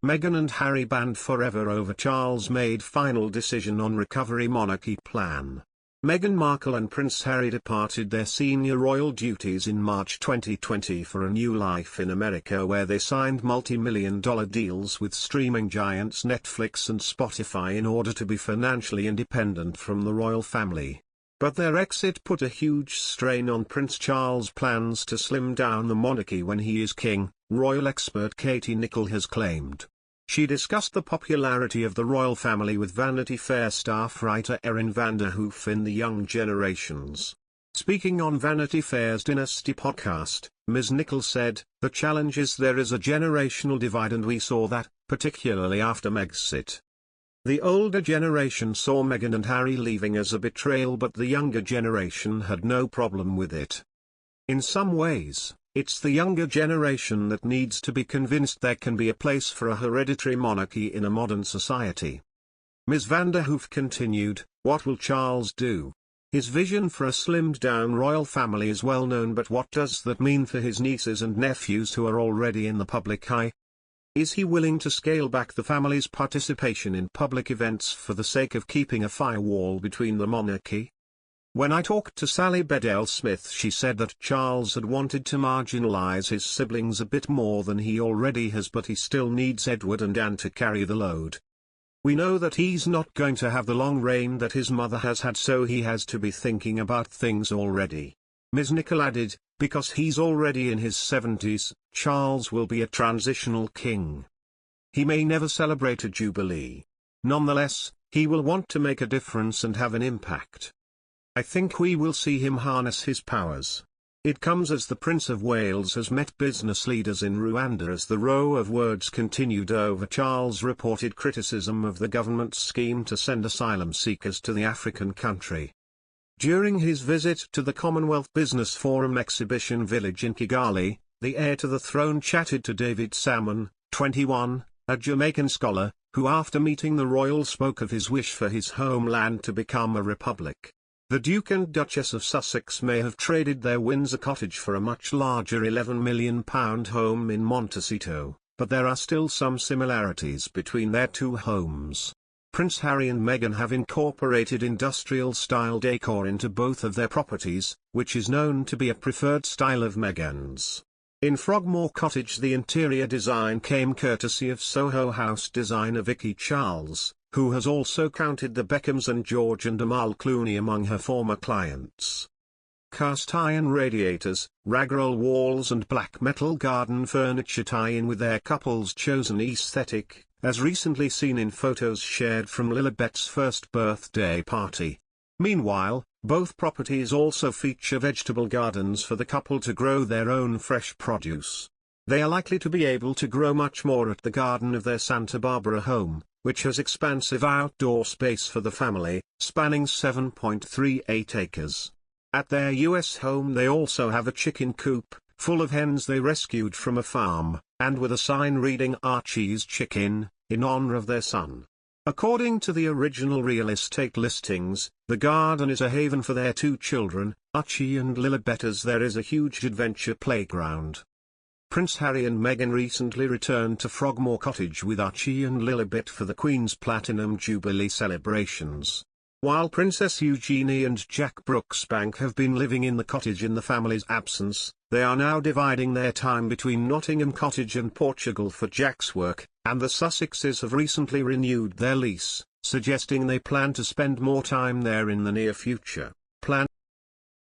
Meghan and Harry banned forever over Charles' made final decision on recovery monarchy plan. Meghan Markle and Prince Harry departed their senior royal duties in March 2020 for a new life in America, where they signed multi-million-dollar deals with streaming giants Netflix and Spotify in order to be financially independent from the royal family. But their exit put a huge strain on Prince Charles' plans to slim down the monarchy when he is king, royal expert Katie Nicholl has claimed. She discussed the popularity of the royal family with Vanity Fair staff writer Erin Vanderhoof in The Young Generations. Speaking on Vanity Fair's Dynasty podcast, Ms. Nicholl said, "The challenge is there is a generational divide, and we saw that, particularly after Megxit. The older generation saw Meghan and Harry leaving as a betrayal, but the younger generation had no problem with it. In some ways, it's the younger generation that needs to be convinced there can be a place for a hereditary monarchy in a modern society." Ms. Vanderhoof continued, "What will Charles do? His vision for a slimmed-down royal family is well known, but what does that mean for his nieces and nephews who are already in the public eye? Is he willing to scale back the family's participation in public events for the sake of keeping a firewall between the monarchy?" When I talked to Sally Bedell-Smith, she said that Charles had wanted to marginalize his siblings a bit more than he already has, but he still needs Edward and Anne to carry the load. "We know that he's not going to have the long reign that his mother has had, so he has to be thinking about things already." Ms. Nicholl added, "Because he's already in his 70s, Charles will be a transitional king. He may never celebrate a jubilee. Nonetheless, he will want to make a difference and have an impact. I think we will see him harness his powers." It comes as the Prince of Wales has met business leaders in Rwanda as the row of words continued over Charles' reported criticism of the government's scheme to send asylum seekers to the African country. During his visit to the Commonwealth Business Forum exhibition village in Kigali, the heir to the throne chatted to David Salmon, 21, a Jamaican scholar, who after meeting the royal spoke of his wish for his homeland to become a republic. The Duke and Duchess of Sussex may have traded their Windsor cottage for a much larger £11 million home in Montecito, but there are still some similarities between their two homes. Prince Harry and Meghan have incorporated industrial-style decor into both of their properties, which is known to be a preferred style of Meghan's. In Frogmore Cottage, the interior design came courtesy of Soho House designer Vicky Charles, who has also counted the Beckhams and George and Amal Clooney among her former clients. Cast iron radiators, ragroll walls and black metal garden furniture tie in with their couple's chosen aesthetic, as recently seen in photos shared from Lilibet's first birthday party. Meanwhile, both properties also feature vegetable gardens for the couple to grow their own fresh produce. They are likely to be able to grow much more at the garden of their Santa Barbara home, which has expansive outdoor space for the family, spanning 7.38 acres. At their US home they also have a chicken coop, full of hens they rescued from a farm, and with a sign reading "Archie's Chicken," in honor of their son. According to the original real estate listings, the garden is a haven for their two children, Archie and Lilibet, as there is a huge adventure playground. Prince Harry and Meghan recently returned to Frogmore Cottage with Archie and Lilibet for the Queen's Platinum Jubilee celebrations. While Princess Eugenie and Jack Brooksbank have been living in the cottage in the family's absence, they are now dividing their time between Nottingham Cottage and Portugal for Jack's work, and the Sussexes have recently renewed their lease, suggesting they plan to spend more time there in the near future.